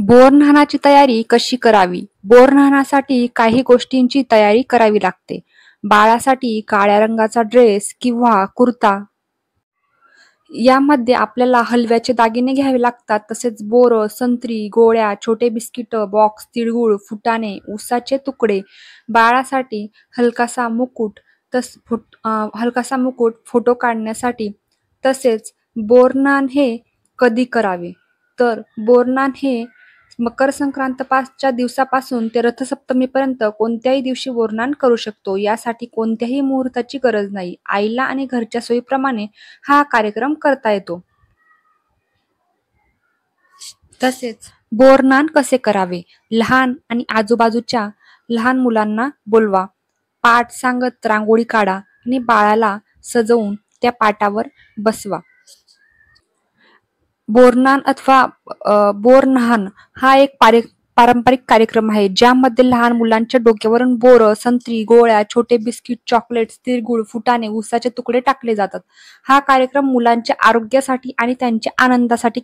बोरन्हाणाची तयारी कशी करावी? बोरन्हाणासाठी काही गोष्टींची तयारी करावी लागते. बाळासाठी काळ्या रंगाचा ड्रेस किंवा कुर्ता. यामध्ये आपल्याला हलव्याचे दागिने घ्यावे लागतात. तसेच बोरं, संत्री, गोळ्या, छोटे बिस्किट बॉक्स, तिळगुळ, फुटाणे, उसाचे तुकडे. बाळासाठी हलकासा मुकुट फोटो काढण्यासाठी. तसेच बोरन्हाण हे कधी करावे? तर बोरन्हाण हे मकर संक्रांतच्या दिवसापासून ते रथसप्तमीपर्यंत कोणत्याही दिवशी बोरन्हाण करू शकतो. यासाठी कोणत्याही मुहूर्ताची गरज नाही. आईला आणि घरच्या सोयीप्रमाणे हा कार्यक्रम करता येतो. तसेच बोरन्हाण कसे करावे? लहान आणि आजूबाजूच्या लहान मुलांना बोलवा. पाठ सांगत रांगोळी काढा आणि बाळाला सजवून त्या पाटावर बसवा. बोरन्हाण हा एक पारंपरिक कार्यक्रम आहे, ज्यामध्ये लहान मुलांच्या डोक्यावरून बोरं, संत्री, गोळ्या, छोटे बिस्किट, चॉकलेट्स, तिळगुळ, फुटाणे, उसाचे तुकडे टाकले जातात. हा कार्यक्रम मुलांच्या आरोग्यासाठी आणि त्यांच्या आनंदासाठी